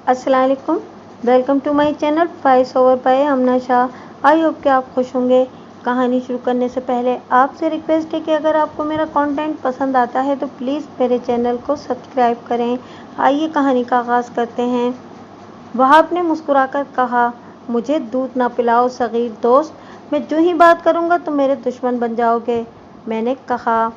अस्सलाम वालेकुम। Welcome to my channel voice over by Amna Shah. I hope कि आप खुश होंगे। कहानी शुरू करने से पहले आपसे रिक्वेस्ट है कि अगर आपको मेरा कंटेंट पसंद आता है तो प्लीज़ मेरे चैनल को सब्सक्राइब करें। आइए कहानी का आगाज़ करते हैं। वहाब ने मुस्कुराकर कहा, मुझे दूध ना पिलाओ सगीर दोस्त, मैं जो ही बात करूँगा तुम मेरे दुश्मन बन जाओगे। मैंने कहा,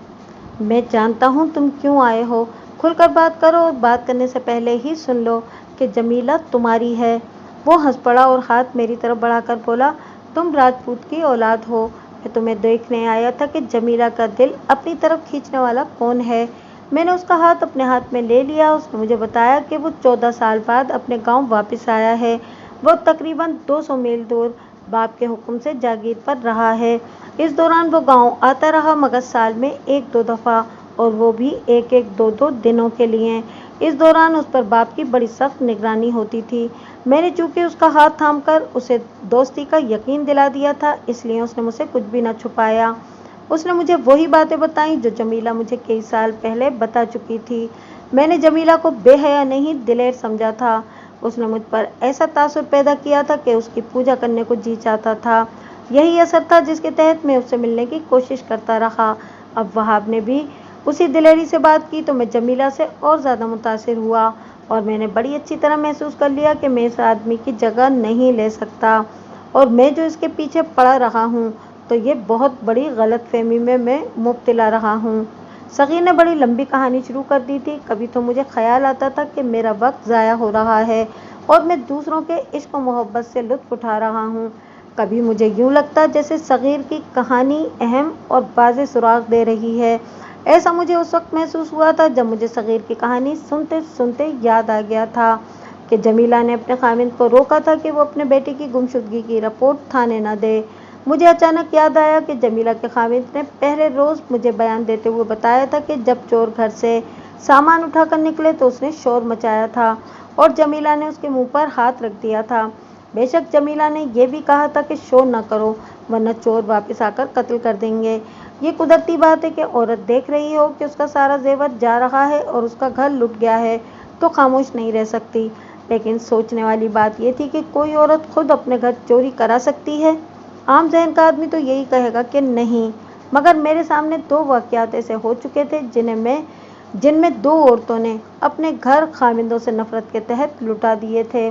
मैं जानता हूँ तुम क्यों आए हो, खुलकर बात करो और बात करने से पहले ही सुन लो कि जमीला तुम्हारी है। वो हंस पड़ा और हाथ मेरी तरफ बढ़ाकर बोला, तुम राजपूत की औलाद हो। मैं तुम्हें देखने आया था कि जमीला का दिल अपनी तरफ खींचने वाला कौन है। मैंने उसका हाथ अपने हाथ में ले लिया। उसने मुझे बताया कि वो 14 साल बाद अपने गांव वापस आया है। वो तकरीबन 200 मील दूर बाप के हुक्म से जागीर पर रहा है। इस दौरान वो गांव आता रहा, मगर साल में 1-2 दफ़ा, और वो भी 1-1, 2-2 दिनों के लिए। इस दौरान उस पर बाप की बड़ी सख्त निगरानी होती थी। मैंने चूंकि उसका हाथ थामकर उसे दोस्ती का यकीन दिला दिया था, इसलिए उसने मुझसे कुछ भी न छुपाया। उसने मुझे वही बातें बताई जो जमीला मुझे कई साल पहले बता चुकी थी। मैंने जमीला को बेहया नहीं, दिलेर समझा था। उसने मुझ पर ऐसा तासुर पैदा किया था कि उसकी पूजा करने को जी चाहता था। यही असर था जिसके तहत मैं उससे मिलने की कोशिश करता रहा। अब वहाब ने भी उसी दिलेरी से बात की तो मैं जमीला से और ज़्यादा मुतासिर हुआ, और मैंने बड़ी अच्छी तरह महसूस कर लिया कि मैं इस आदमी की जगह नहीं ले सकता, और मैं जो इसके पीछे पड़ा रहा हूँ तो ये बहुत बड़ी गलतफहमी में मैं मुब्तला रहा हूँ। सगीर ने बड़ी लंबी कहानी शुरू कर दी थी। कभी तो मुझे ख्याल आता था कि मेरा वक्त ज़ाया हो रहा है और मैं दूसरों के इश्क व मोहब्बत से लुत्फ़ उठा रहा हूँ। कभी मुझे यूँ लगता जैसे सगीर की कहानी अहम और वाज़ेह सुराग दे रही है। ऐसा मुझे उस वक्त महसूस हुआ था जब मुझे सगीर की कहानी सुनते सुनते याद आ गया था कि जमीला ने अपने खामिद को रोका था कि वो अपने बेटे की गुमशुदगी की रिपोर्ट थाने न दे। मुझे अचानक याद आया कि जमीला के खामिद ने पहले रोज़ मुझे बयान देते हुए बताया था कि जब चोर घर से सामान उठाकर निकले तो उसने शोर मचाया था और जमीला ने उसके मुंह पर हाथ रख दिया था। बेशक जमीला ने यह भी कहा था कि शोर न करो वरना चोर वापस आकर कत्ल कर देंगे। ये कुदरती बात है कि औरत देख रही हो कि उसका सारा जेवर जा रहा है और उसका घर लुट गया है तो खामोश नहीं रह सकती। लेकिन सोचने वाली बात यह थी कि कोई औरत खुद अपने घर चोरी करा सकती है। आम जहन का आदमी तो यही कहेगा कि नहीं, मगर मेरे सामने 2 वाक़यात ऐसे हो चुके थे जिनमें 2 औरतों ने अपने घर खामिंदों से नफरत के तहत लुटा दिए थे।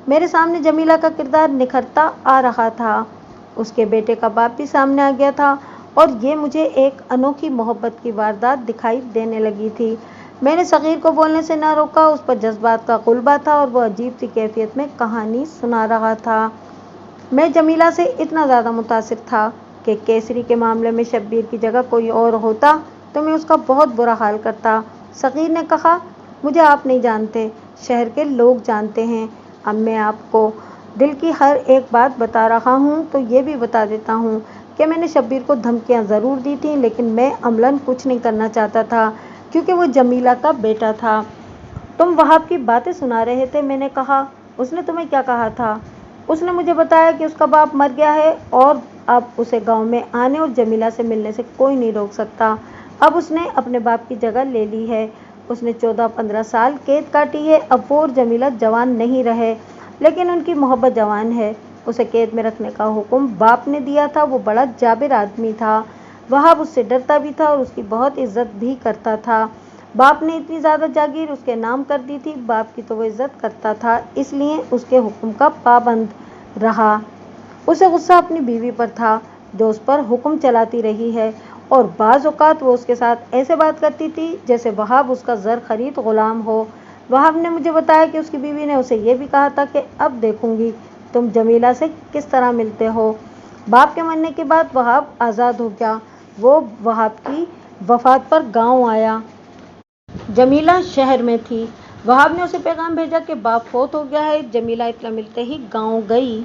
मेरे सामने जमीला का किरदार निखरता आ रहा था। उसके बेटे का बाप भी सामने आ गया था और ये मुझे एक अनोखी मोहब्बत की वारदात दिखाई देने लगी थी। मैंने सगीर को बोलने से न रोका। उस पर जज्बात का गुलबा था और वह अजीब सी कैफियत में कहानी सुना रहा था। मैं जमीला से इतना ज़्यादा मुतासिर था कि केसरी के मामले में शब्बीर की जगह कोई और होता तो मैं उसका बहुत बुरा हाल करता। सगीर ने कहा, मुझे आप नहीं जानते, शहर के लोग जानते हैं। अब मैं आपको दिल की हर एक बात बता रहा हूँ तो ये भी बता देता हूँ कि मैंने शब्बीर को धमकियाँ ज़रूर दी थी, लेकिन मैं अमलन कुछ नहीं करना चाहता था क्योंकि वो जमीला का बेटा था। तुम वहाब की बातें सुना रहे थे। मैंने कहा, उसने तुम्हें क्या कहा था? उसने मुझे बताया कि उसका बाप मर गया है और अब उसे गांव में आने और जमीला से मिलने से कोई नहीं रोक सकता। अब उसने अपने बाप की जगह ले ली है। उसने 14-15 साल कैद काटी है। अब वो और जमीला जवान नहीं रहे, लेकिन उनकी मोहब्बत जवान है। उसे कैद में रखने का हुक्म बाप ने दिया था। वो बड़ा जाबिर आदमी था। वहाब उससे डरता भी था और उसकी बहुत इज्जत भी करता था। बाप ने इतनी ज़्यादा जागीर उसके नाम कर दी थी, बाप की तो वो इज्जत करता था, इसलिए उसके हुक्म का पाबंद रहा। उसे गुस्सा अपनी बीवी पर था जो उस पर हुक्म चलाती रही है, और बाज़ औक़ात वो उसके साथ ऐसे बात करती थी जैसे वहाब उसका ज़र खरीद ग़ुलाम हो। वहाब ने मुझे बताया कि उसकी बीवी ने उसे ये भी कहा था कि अब देखूंगी तुम जमीला से किस तरह मिलते हो। बाप के मरने के बाद वहाब आज़ाद हो गया। वो वहाब की वफ़ात पर गाँव आया। जमीला शहर में थी। वहाब ने उसे पैगाम भेजा कि बाप फौत हो गया है। जमीला इतना मिलते ही गांव गई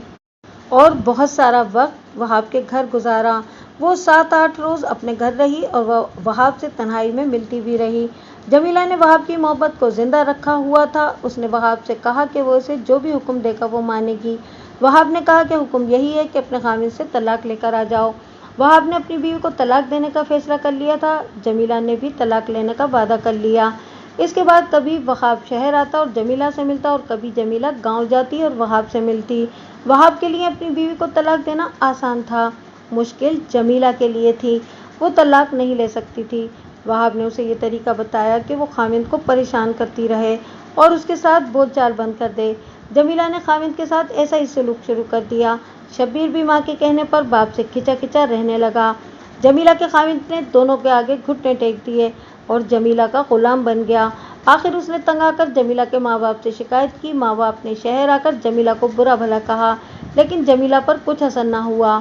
और बहुत सारा वक्त वहाब के घर गुजारा। वो 7-8 रोज़ अपने घर रही और वह वहाब से तन्हाई में मिलती भी रही। जमीला ने वहाब की मोहब्बत को जिंदा रखा हुआ था। उसने वहाब से कहा कि वो उसे जो भी हुक्म देगा वो मानेगी। वहाब ने कहा कि हुक्म यही है कि अपने खामिद से तलाक लेकर आ जाओ। वहाब ने अपनी बीवी को तलाक देने का फैसला कर लिया था। जमीला ने भी तलाक लेने का वादा कर लिया। इसके बाद कभी वहाब शहर आता और जमीला से मिलता और कभी जमीला गांव जाती और वहाब से मिलती। वहाब के लिए अपनी बीवी को तलाक देना आसान था, मुश्किल जमीला के लिए थी। वो तलाक नहीं ले सकती थी। वहाब ने उसे ये तरीका बताया कि वो खामिद को परेशान करती रहे और उसके साथ बोलचाल बंद कर दे। जमीला ने खामिद के साथ ऐसा ही सलूक शुरू कर दिया। शब्बीर भी माँ के कहने पर बाप से खिंचा खिंचा रहने लगा। जमीला के खामिद ने दोनों के आगे घुटने टेक दिए और जमीला का गुलाम बन गया। आखिर उसने तंग आकर जमीला के माँ बाप से शिकायत की। माँ बाप ने शहर आकर जमीला को बुरा भला कहा, लेकिन जमीला पर कुछ असर न हुआ।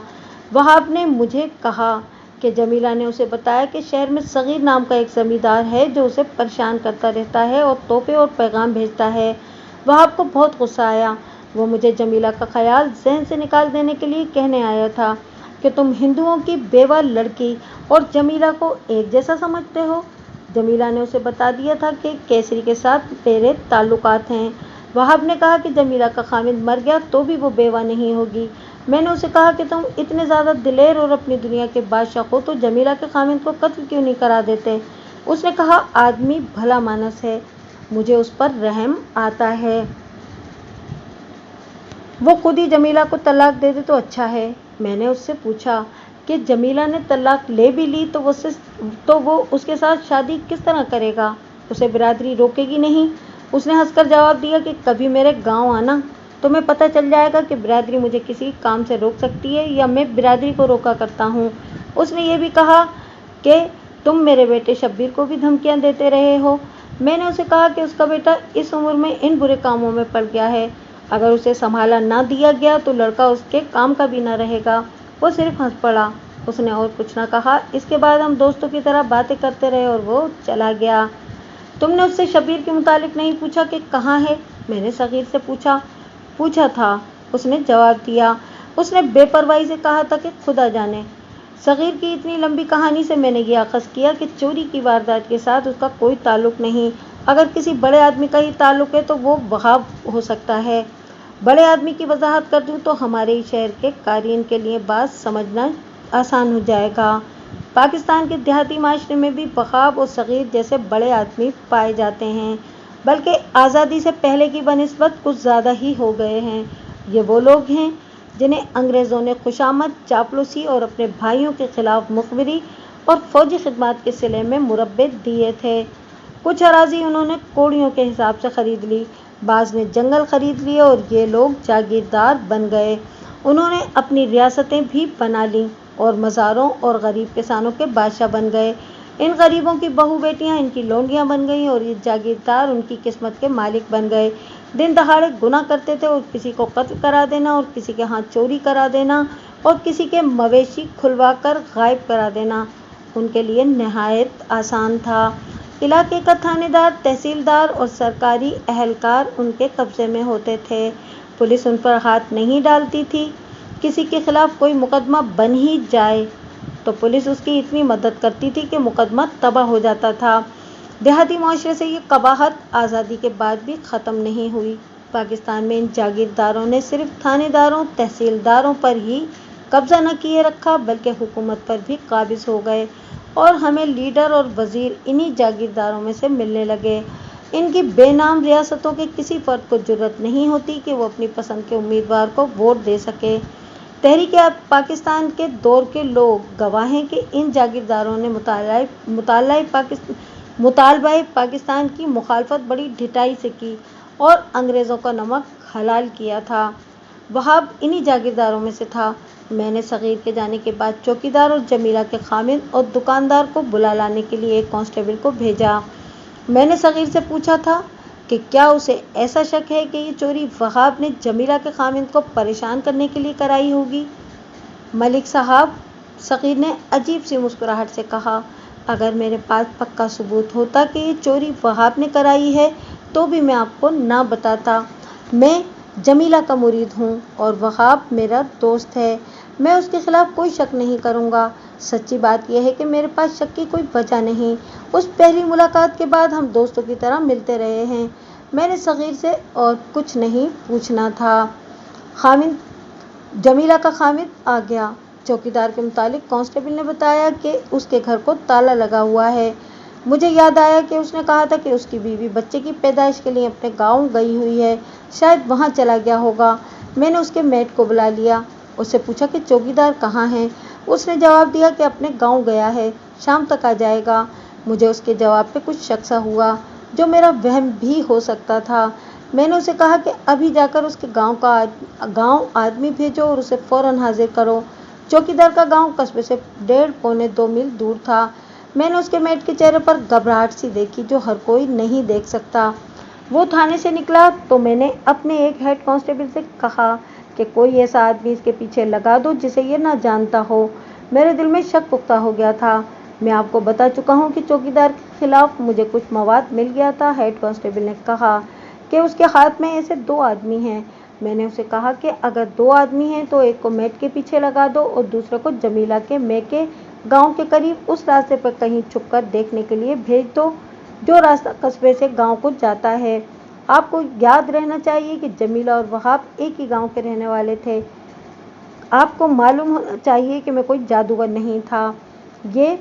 वहाब ने मुझे कहा कि जमीला ने उसे बताया कि शहर में सगीर नाम का एक जमींदार है जो उसे परेशान करता रहता है और तोहफे और पैगाम भेजता है। वहाब को बहुत गुस्सा आया। वो मुझे जमीला का ख्याल जहन से निकाल देने के लिए कहने आया था कि तुम हिंदुओं की बेवा लड़की और जमीला को एक जैसा समझते हो। जमीला ने उसे बता दिया था कि केसरी के साथ मेरे ताल्लुकात हैं। वहाब ने कहा कि जमीला का खामिद मर गया तो भी वो बेवा नहीं होगी। मैंने उसे कहा कि तुम इतने ज़्यादा दिलेर और अपनी दुनिया के बादशाह हो तो जमीला के खामिद को कत्ल क्यों नहीं करा देते। उसने कहा, आदमी भला मानस है, मुझे उस पर रहम आता है। वो खुद ही जमीला को तलाक दे दे तो अच्छा है। मैंने उससे पूछा कि जमीला ने तलाक ले भी ली तो वो उसके साथ शादी किस तरह करेगा, उसे बिरादरी रोकेगी नहीं। उसने हंसकर जवाब दिया कि कभी मेरे गांव आना, तुम्हें पता चल जाएगा कि बिरादरी मुझे किसी काम से रोक सकती है या मैं बिरादरी को रोका करता हूँ। उसने ये भी कहा कि तुम मेरे बेटे शब्बीर को भी धमकियाँ देते रहे हो। मैंने उसे कहा कि उसका बेटा इस उम्र में इन बुरे कामों में पड़ गया है, अगर उसे संभाला ना दिया गया तो लड़का उसके काम का भी ना रहेगा। वो सिर्फ हंस पड़ा। उसने और कुछ ना कहा। इसके बाद हम दोस्तों की तरह बातें करते रहे और वो चला गया। तुमने उससे शब्बीर के मुतालिक नहीं पूछा कि कहाँ है? मैंने सगीर से पूछा था, उसने जवाब दिया। उसने बेपरवाही से कहा था कि खुदा जाने। सगीर की इतनी लंबी कहानी से मैंने ये अखज़ किया कि चोरी की वारदात के साथ उसका कोई ताल्लुक नहीं। अगर किसी बड़े आदमी का ही ताल्लुक है तो वो वहाब हो सकता है। बड़े आदमी की वजाहत कर दूँ तो हमारे ही शहर के कारीन के लिए बात समझना आसान हो जाएगा। पाकिस्तान के देहाती माशरे में भी वहाब और सगीर जैसे बड़े आदमी पाए जाते हैं, बल्कि आज़ादी से पहले की बनिस्बत कुछ ज़्यादा ही हो गए हैं। ये वो लोग हैं जिन्हें अंग्रेज़ों ने खुशामद, चापलूसी और अपने भाइयों के खिलाफ मुखबिरी और फौजी खिदमत के सिले में मुरब्बे दिए थे। कुछ अराजी उन्होंने कोड़ियों के हिसाब से खरीद ली, बाज़ ने जंगल खरीद लिए और ये लोग जागीरदार बन गए। उन्होंने अपनी रियासतें भी बना लीं और मज़ारों और गरीब किसानों के बादशाह बन गए। इन गरीबों की बहू बेटियां इनकी लोंडियां बन गईं और ये जागीरदार उनकी किस्मत के मालिक बन गए। दिन दहाड़े गुनाह करते थे और किसी को कत्ल करा देना और किसी के हाथ चोरी करा देना और किसी के मवेशी खुलवा कर गायब करा देना उनके लिए नहायत आसान था। इलाके का थानेदार, तहसीलदार और सरकारी अहलकार उनके कब्जे में होते थे। पुलिस उन पर हाथ नहीं डालती थी। किसी के खिलाफ कोई मुकदमा बन ही जाए तो पुलिस उसकी इतनी मदद करती थी कि मुकदमा तबाह हो जाता था। देहाती माशरे से ये कबाहत आज़ादी के बाद भी ख़त्म नहीं हुई। पाकिस्तान में इन जागीरदारों ने सिर्फ थानेदारों, तहसीलदारों पर ही कब्जा न किए रखा बल्कि हुकूमत पर भी काबिज हो गए और हमें लीडर और वज़ीर इन्हीं जागीरदारों में से मिलने लगे। इनकी बेनाम रियासतों के किसी फ़र्द को जुर्रत नहीं होती कि वो अपनी पसंद के उम्मीदवार को वोट दे सके। तहरीक पाकिस्तान के दौर के लोग गवाह हैं कि इन जागीरदारों ने मुतालबाए पाकिस्तान की मुखालफत बड़ी ढिठाई से की और अंग्रेज़ों का नमक हलाल किया था। वहाब इन्हीं जागीरदारों में से था। मैंने सगीर के जाने के बाद चौकीदार और जमीला के खामिद और दुकानदार को बुला लाने के लिए एक कांस्टेबल को भेजा। मैंने सगीर से पूछा था कि क्या उसे ऐसा शक है कि ये चोरी वहाब ने जमीला के खामिद को परेशान करने के लिए कराई होगी। मलिक साहब, सगीर ने अजीब सी मुस्कुराहट से कहा, अगर मेरे पास पक्का सबूत होता कि ये चोरी वहाब ने कराई है तो भी मैं आपको ना बताता। मैं जमीला का मुरीद हूँ और वहाब मेरा दोस्त है। मैं उसके खिलाफ कोई शक नहीं करूँगा। सच्ची बात यह है कि मेरे पास शक की कोई वजह नहीं। उस पहली मुलाकात के बाद हम दोस्तों की तरह मिलते रहे हैं। मैंने सगीर से और कुछ नहीं पूछना था। जमीला का खामिद आ गया। चौकीदार के मुतालिक कांस्टेबल ने बताया कि उसके घर को ताला लगा हुआ है। मुझे याद आया कि उसने कहा था कि उसकी बीवी बच्चे की पैदाइश के लिए अपने गांव गई हुई है, शायद वहां चला गया होगा। मैंने उसके मेड को बुला लिया, उससे पूछा कि चौकीदार कहाँ है। उसने जवाब दिया कि अपने गांव गया है, शाम तक आ जाएगा। मुझे उसके जवाब पे कुछ शक सा हुआ, जो मेरा वहम भी हो सकता था। मैंने उसे कहा कि अभी जाकर उसके गांव आदमी भेजो और उसे फौरन हाजिर करो। चौकीदार का गांव कस्बे से 1.5-2 मील दूर था। मैंने उसके मेड के चेहरे पर घबराहट सी देखी, जो हर कोई नहीं देख सकता। वो थाने से निकला तो मैंने अपने एक हेड कांस्टेबल से कहा कि कोई ऐसा आदमी इसके पीछे लगा दो जिसे ये ना जानता हो। मेरे दिल में शक पुख्ता हो गया था। मैं आपको बता चुका हूँ कि चौकीदार के खिलाफ मुझे कुछ मवाद मिल गया था। हेड कांस्टेबल ने कहा कि उसके हाथ में ऐसे 2 आदमी हैं। मैंने उसे कहा कि अगर 2 आदमी हैं तो एक को मेट के पीछे लगा दो और दूसरे को जमीला के के गांव के करीब उस रास्ते पर कहीं छुपकर देखने के लिए भेज दो, जो रास्ता कस्बे से गांव को जाता है। आपको याद रहना चाहिए कि जमीला और वहाब एक ही गांव के रहने वाले थे। आपको मालूम होना चाहिए कि मैं कोई जादूगर नहीं था। ये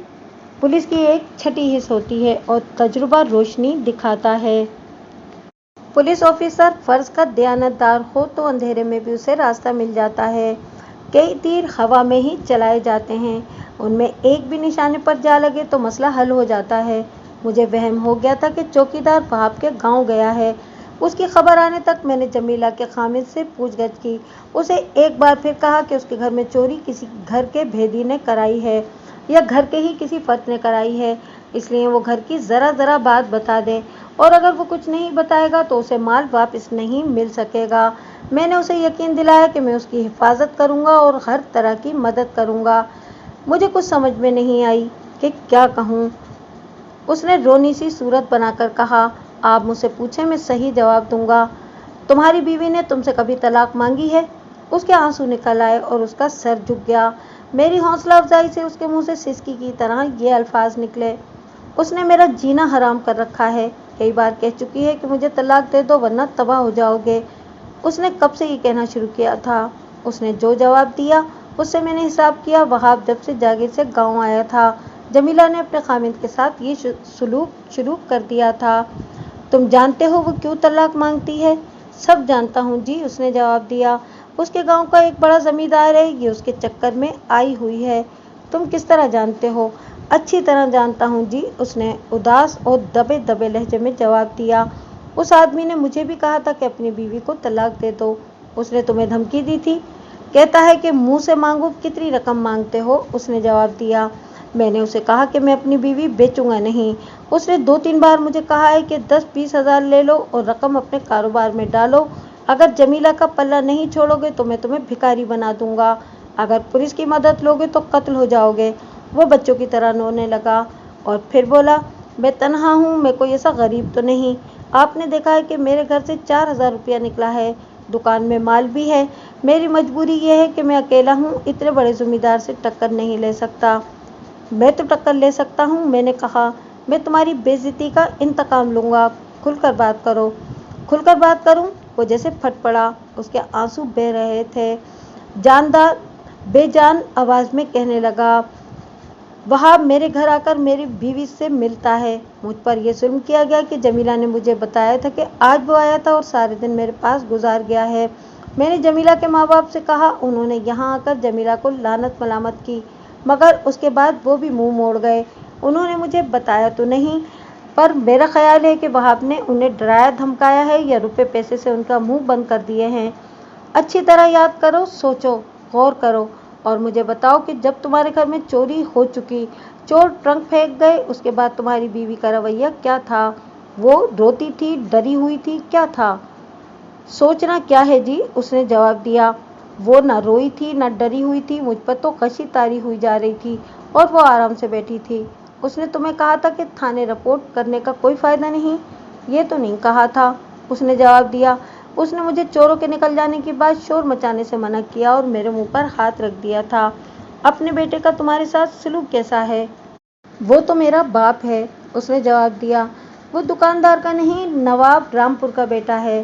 पुलिस की एक छठी हिस्स होती है और तजुर्बा रोशनी दिखाता है। पुलिस ऑफिसर फर्ज का दयानतदार हो तो अंधेरे में भी उसे रास्ता मिल जाता है। कई तीर हवा में ही चलाए जाते हैं, उनमें एक भी निशाने पर जा लगे तो मसला हल हो जाता है। मुझे वहम हो गया था कि चौकीदार वहाब के गांव गया है। उसकी खबर आने तक मैंने जमीला के खामिद से पूछगछ की। उसे एक बार फिर कहा कि उसके घर में चोरी किसी घर के भेदी ने कराई है या घर के ही किसी फर्द ने कराई है, इसलिए वो घर की ज़रा बात बता दे, और अगर वो कुछ नहीं बताएगा तो उसे माल वापस नहीं मिल सकेगा। मैंने उसे यकीन दिलाया कि मैं उसकी हिफाजत करूंगा और हर तरह की मदद करूंगा। मुझे कुछ समझ में नहीं आई कि क्या कहूँ। उसने रोनी सी सूरत बनाकर कहा, आप मुझसे पूछें, मैं सही जवाब दूंगा। तुम्हारी बीवी ने तुमसे कभी तलाक मांगी है? उसके आंसू निकल आए और उसका सर झुक गया। मेरी हौसला अफजाई से उसके मुंह से सिसकी की तरह ये अल्फाज निकले, उसने मेरा जीना हराम कर रखा है। कई बार कह चुकी है कि मुझे तलाक दे दो वरना तबाह हो जाओगे। उसने कब से ये कहना शुरू किया था। उसने जो जवाब दिया उससे मैंने हिसाब किया। वहाब जब से जागीर से गांव आया था, जमीला ने अपने खामिद के साथ ये सलूक शुरू कर दिया था। तुम जानते हो वो क्यों तलाक मांगती है? सब जानता हूँ जी, उसने जवाब दिया। उसके गांव का एक बड़ा जमींदार है, ये उसके चक्कर में आई हुई है। तुम किस तरह जानते हो? अच्छी तरह जानता हूँ जी, उसने उदास और दबे दबे लहजे में जवाब दिया। उस आदमी ने मुझे भी कहा था कि अपनी बीवी को तलाक दे दो। उसने तुम्हें धमकी दी थी? कहता है कि मुंह से मांगो, कितनी रकम मांगते हो? उसने जवाब दिया। मैंने उसे कहा कि मैं अपनी बीवी बेचूंगा नहीं। उसने 2-3 बार मुझे कहा है कि 10-20 हज़ार ले लो और रकम अपने कारोबार में डालो। अगर जमीला का पल्ला नहीं छोड़ोगे तो मैं तुम्हें भिखारी बना दूंगा। अगर पुलिस की मदद लोगे तो कत्ल हो जाओगे। वो बच्चों की तरह रोने लगा और फिर बोला, मैं तनहा हूँ, मैं कोई ऐसा गरीब तो नहीं। आपने देखा है कि मेरे घर से 4,000 रुपया निकला है, दुकान में माल भी है। मेरी मजबूरी ये है कि मैं अकेला हूँ, इतने बड़े जमींदार से टक्कर नहीं ले सकता। मैं तो टक्कर ले सकता हूँ, मैंने कहा। मैं तुम्हारी बेइज्जती का इंतकाम लूँगा। खुलकर बात करो। खुलकर बात करूँ? वो जैसे फट पड़ा, उसके आंसू बह रहे थे। जानदार बेजान आवाज़ में कहने लगा, वहाब मेरे घर आकर मेरी बीवी से मिलता है। मुझ पर यह जुल्म किया गया कि जमीला ने मुझे बताया था कि आज वो आया था और सारे दिन मेरे पास गुजार गया है। मैंने जमीला के माँ बाप से कहा, उन्होंने यहाँ आकर जमीला को लानत मलामत की, मगर उसके बाद वो भी मुंह मोड़ गए। उन्होंने मुझे बताया तो नहीं, पर मेरा ख्याल है कि वहाब ने उन्हें डराया धमकाया है या रुपए पैसे से उनका मुंह बंद कर दिए हैं। अच्छी तरह याद करो, सोचो, गौर करो और मुझे बताओ कि जब तुम्हारे घर में चोरी हो चुकी, चोर ट्रंक फेंक गए, उसके बाद तुम्हारी बीवी का रवैया क्या था? वो रोती थी, डरी हुई थी, क्या था? सोचना क्या है जी, उसने जवाब दिया। वो ना रोई थी ना डरी हुई थी, मुझ पर तो कशी तारी हुई जा रही थी और वो आराम से बैठी थी। उसने तुम्हें कहा था कि थाने रिपोर्ट करने का कोई फायदा नहीं? ये तो नहीं कहा था, उसने जवाब दिया। उसने मुझे चोरों के निकल जाने के बाद शोर मचाने से मना किया और मेरे मुंह पर हाथ रख दिया था। अपने बेटे का तुम्हारे साथ सलूक कैसा है? वो तो मेरा बाप है, उसने जवाब दिया। वो दुकानदार का नहीं, नवाब रामपुर का बेटा है।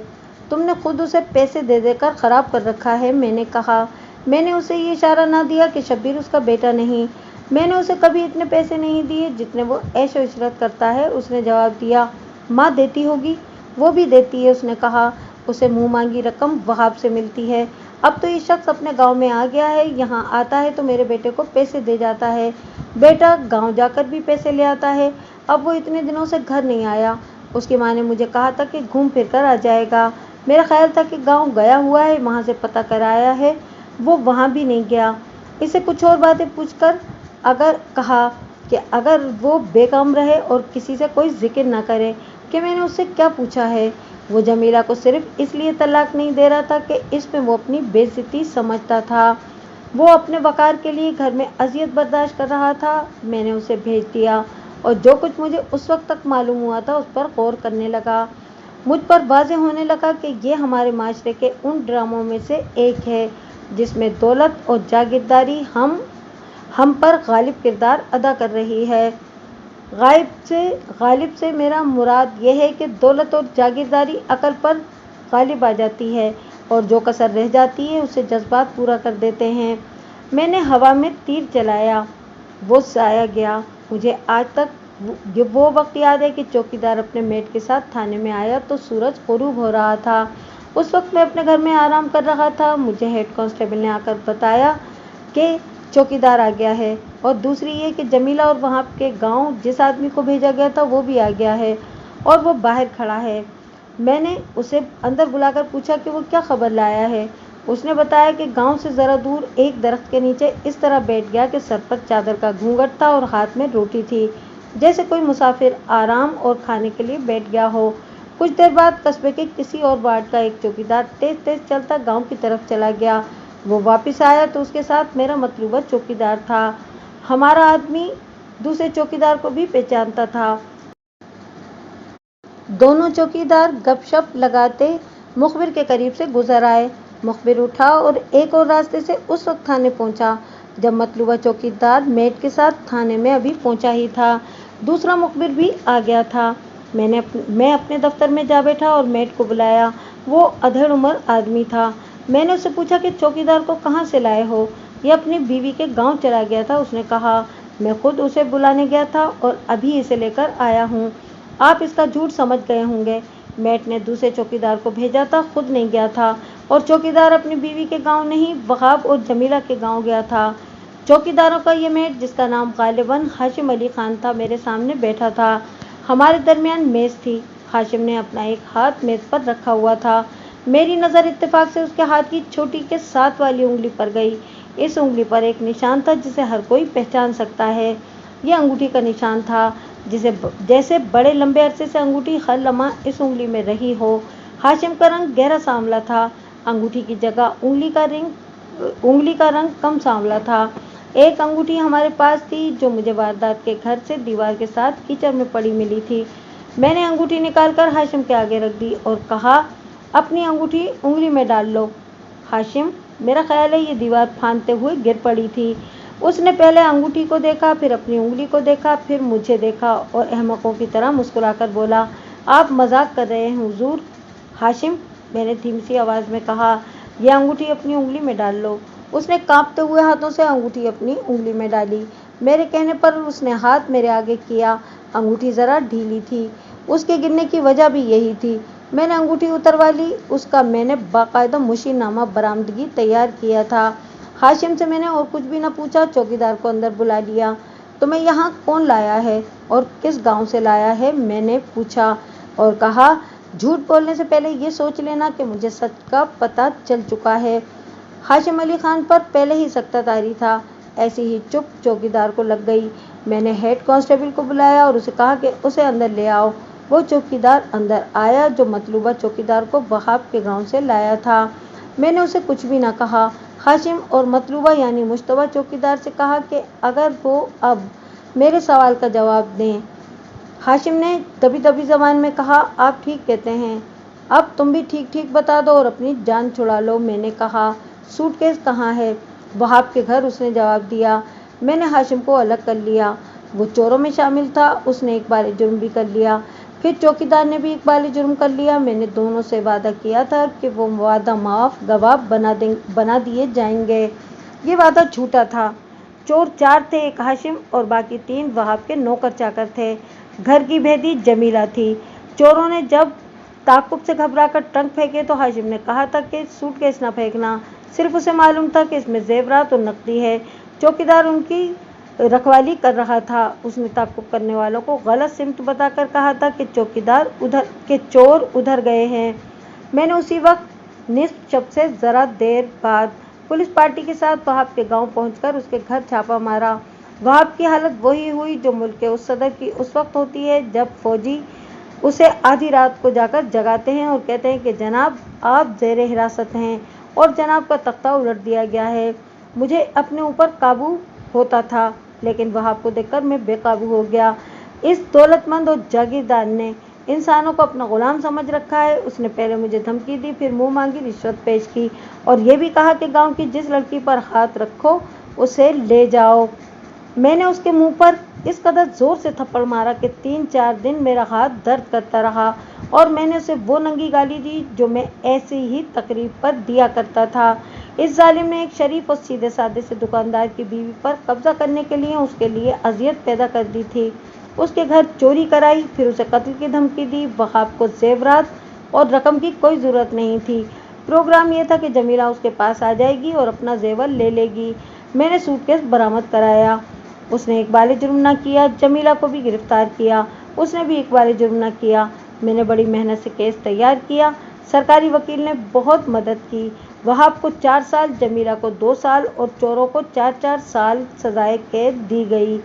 तुमने खुद उसे पैसे दे देकर खराब कर रखा है, मैंने कहा। मैंने उसे ये इशारा ना दिया कि शब्बीर उसका बेटा नहीं। मैंने उसे कभी इतने पैसे नहीं दिए जितने वो ऐश इशरत करता है। उसने जवाब दिया, माँ देती होगी। वो भी देती है, उसने कहा। उसे मुंह मांगी रकम वहाब से मिलती है। अब तो ये शख्स अपने गांव में आ गया है, यहाँ आता है तो मेरे बेटे को पैसे दे जाता है। बेटा गांव जाकर भी पैसे ले आता है। अब वो इतने दिनों से घर नहीं आया। उसकी माँ ने मुझे कहा था कि घूम फिर कर आ जाएगा। मेरा ख्याल था कि गांव गया हुआ है, वहाँ से पता कर आया है। वो वहाँ भी नहीं गया। इसे कुछ और बातें पूछकर अगर कहा कि अगर वो बेकाम रहे और किसी से कोई जिक्र ना करे कि मैंने उससे क्या पूछा है। वो जमीला को सिर्फ इसलिए तलाक नहीं दे रहा था कि इसमें वो अपनी बेइज्जती समझता था। वो अपने वकार के लिए घर में अजियत बर्दाश्त कर रहा था। मैंने उसे भेज दिया और जो कुछ मुझे उस वक्त तक मालूम हुआ था उस पर गौर करने लगा। मुझ पर वाज़ेह होने लगा कि ये हमारे माशरे के उन ड्रामों में से एक है जिसमें दौलत और जागीरदारी हम पर गालिब किरदार अदा कर रही है। गालिब से मेरा मुराद यह है कि दौलत और जागीरदारी अकल पर गालिब आ जाती है और जो कसर रह जाती है उसे जज्बात पूरा कर देते हैं। मैंने हवा में तीर चलाया, वो साया गया। मुझे आज तक वो वक्त याद है कि चौकीदार अपने मेट के साथ थाने में आया तो सूरज गुरूब हो रहा था। उस वक्त मैं अपने घर में आराम कर रहा था। मुझे हेड कांस्टेबल ने आकर बताया कि चौकीदार आ गया है, और दूसरी ये कि जमीला और वहाँ के गांव जिस आदमी को भेजा गया था वो भी आ गया है और वो बाहर खड़ा है। मैंने उसे अंदर बुलाकर पूछा कि वो क्या खबर लाया है। उसने बताया कि गांव से ज़रा दूर एक दरख्त के नीचे इस तरह बैठ गया कि सर पर चादर का घूंघट था और हाथ में रोटी थी, जैसे कोई मुसाफिर आराम और खाने के लिए बैठ गया हो। कुछ देर बाद कस्बे के किसी और वार्ड का एक चौकीदार तेज तेज चलता गांव की तरफ चला गया। वो वापस आया तो उसके साथ मेरा मतलूबा चौकीदार था। हमारा आदमी दूसरे चौकीदार को भी पहचानता था। दोनों चौकीदार गपशप लगाते मुखबिर के करीब से गुजर आए। मुखबिर उठा और एक और रास्ते से उस वक्त थाने पहुंचा जब मतलूबा चौकीदार मेट के साथ थाने में अभी पहुंचा ही था। दूसरा मुखबिर भी आ गया था। मैं अपने दफ्तर में जा बैठा और मेट को बुलाया। वो अधेड़ उम्र आदमी था। मैंने उससे पूछा कि चौकीदार को कहाँ से लाए हो। ये अपनी बीवी के गांव चला गया था, उसने कहा। मैं खुद उसे बुलाने गया था और अभी इसे लेकर आया हूँ। आप इसका झूठ समझ गए होंगे। मेट ने दूसरे चौकीदार को भेजा था, खुद नहीं गया था। और चौकीदार अपनी बीवी के गांव नहीं, वहाब और जमीला के गांव गया था। चौकीदारों का ये मेट, जिसका नाम गालिबन हाशिम अली खान था, मेरे सामने बैठा था। हमारे दरमियान मेज थी। हाशिम ने अपना एक हाथ मेज पर रखा हुआ था। मेरी नज़र इत्तेफाक से उसके हाथ की छोटी के साथ वाली उंगली पर गई। इस उंगली पर एक निशान था जिसे हर कोई पहचान सकता है। यह अंगूठी का निशान था, जैसे बड़े लंबे अरसे से अंगूठी हर लम्हा इस उंगली में रही हो। हाशिम का रंग गहरा सांवला था। अंगूठी की जगह उंगली का रंग कम सांवला था। एक अंगूठी हमारे पास थी जो मुझे वारदात के घर से दीवार के साथ कीचड़ में पड़ी मिली थी। मैंने अंगूठी निकालकर हाशिम के आगे रख दी और कहा, अपनी अंगूठी उंगली में डाल लो। हाशिम, मेरा ख्याल है ये दीवार फांदते हुए गिर पड़ी थी। उसने पहले अंगूठी को देखा, फिर अपनी उंगली को देखा, फिर मुझे देखा और अहमकों की तरह मुस्कुराकर बोला, आप मजाक कर रहे हैं हुजूर। हाशिम, मैंने धीमी सी आवाज़ में कहा, यह अंगूठी अपनी उंगली में डाल लो। उसने कांपते हुए हाथों से अंगूठी अपनी उंगली में डाली। मेरे कहने पर उसने हाथ मेरे आगे किया। अंगूठी ज़रा ढीली थी। उसके गिरने की वजह भी यही थी। मैंने अंगूठी उतरवा ली। उसका मैंने बाकायदा मुशीनामा बरामदगी तैयार किया था। हाशिम से मैंने और कुछ भी न पूछा, चौकीदार को अंदर बुला लिया। तुम्हें यहाँ कौन लाया है और किस गांव से लाया है, मैंने पूछा और कहा, झूठ बोलने से पहले ये सोच लेना कि मुझे सच का पता चल चुका है। हाशिम अली खान पर पहले ही सख्ता तारी था। ऐसी ही चुप चौकीदार को लग गई। मैंने हेड कांस्टेबल को बुलाया और उसे कहा कि उसे अंदर ले आओ। वो चौकीदार अंदर आया जो मतलूबा चौकीदार को वहाब के गांव से लाया था। मैंने उसे कुछ भी ना कहा। हाशिम और मतलूबा यानी मुश्तबा चौकीदार से कहा कि अगर वो अब मेरे सवाल का जवाब दें। हाशिम ने दबी दबी ज़बान में कहा, आप ठीक कहते हैं, अब तुम भी ठीक ठीक बता दो और अपनी जान छुड़ा लो। मैंने कहा, सूटकेस कहाँ है? वहाब के घर, उसने जवाब दिया। मैंने हाशिम को अलग कर लिया। वो चोरों में शामिल था। उसने एक बार जुर्म भी कर लिया, फिर चौकीदार ने भी एक बार जुर्म कर लिया। मैंने दोनों से वादा किया था कि वो वादा माफ गवाह बना दिए जाएंगे। ये वादा झूठा था। चोर 4 थे, एक हाशिम और बाकी 3 वहाब के नौकर चाकर थे। घर की भेदी जमीला थी। चोरों ने जब ताकुब से घबराकर ट्रंक फेंके तो हाशिम ने कहा था कि सूटकेस न फेंकना। सिर्फ उसे मालूम था कि इसमें जेवरात और नकदी है। चौकीदार उनकी रखवाली कर रहा था। उसने ताकुब करने वालों को गलत सिमत बताकर कहा था कि चोर उधर गए हैं। मैंने उसी वक्त निस्फ शब से जरा देर बाद पुलिस पार्टी के साथ वहाब के गांव पहुंचकर उसके घर छापा मारा। वहाब की हालत वही हुई जो मुल्क के उस सदर की उस वक्त होती है जब फौजी उसे आधी रात को जाकर जगाते हैं और कहते हैं कि जनाब आप जेरे हिरासत हैं और जनाब का तख्ता उलट दिया गया है। मुझे अपने ऊपर काबू होता था, लेकिन वहाब को देखकर मैं बेकाबू हो गया। इस दौलतमंद और जागीरदार ने इंसानों को अपना गुलाम समझ रखा है। उसने पहले मुझे धमकी दी, फिर मुंह मांगी रिश्वत पेश की और ये भी कहा कि गांव की जिस लड़की पर हाथ रखो उसे ले जाओ। मैंने उसके मुंह पर इस कदर जोर से थप्पड़ मारा कि 3-4 दिन मेरा हाथ दर्द करता रहा और मैंने उसे वो नंगी गाली दी जो मैं ऐसी ही तकरीब पर दिया करता था। इस जालिम ने एक शरीफ और सीधे साधे से दुकानदार की बीवी पर कब्जा करने के लिए उसके लिए अजियत पैदा कर दी थी। उसके घर चोरी कराई, फिर उसे कत्ल की धमकी दी। वहाब को जेवरात और रकम की कोई ज़रूरत नहीं थी। प्रोग्राम ये था कि जमीला उसके पास आ जाएगी और अपना जेवर ले लेगी। मैंने सूटकेस बरामद कराया। उसने इकबाल जुर्म न किया। जमीला को भी गिरफ्तार किया, उसने भी इकबाल जुर्म न किया। मैंने बड़ी मेहनत से केस तैयार किया। सरकारी वकील ने बहुत मदद की। वहाब को 4 साल, जमीला को 2 साल और चोरों को 4-4 साल सजाए कैद दी गई।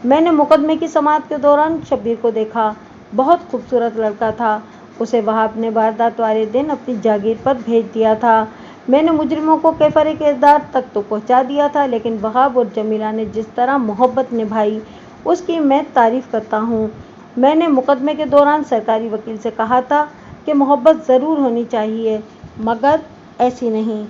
मैंने मुकदमे की समाअत के दौरान शब्बीर को देखा। बहुत खूबसूरत लड़का था। उसे वहाब ने वारदात वाले दिन अपनी जागीर पर भेज दिया था। मैंने मुजरिमों को कैफरे किरदार तक तो पहुंचा दिया था, लेकिन वहाब और जमीला ने जिस तरह मोहब्बत निभाई उसकी मैं तारीफ़ करता हूँ। मैंने मुकदमे के दौरान सरकारी वकील से कहा था कि मोहब्बत ज़रूर होनी चाहिए, मगर ऐसी नहीं।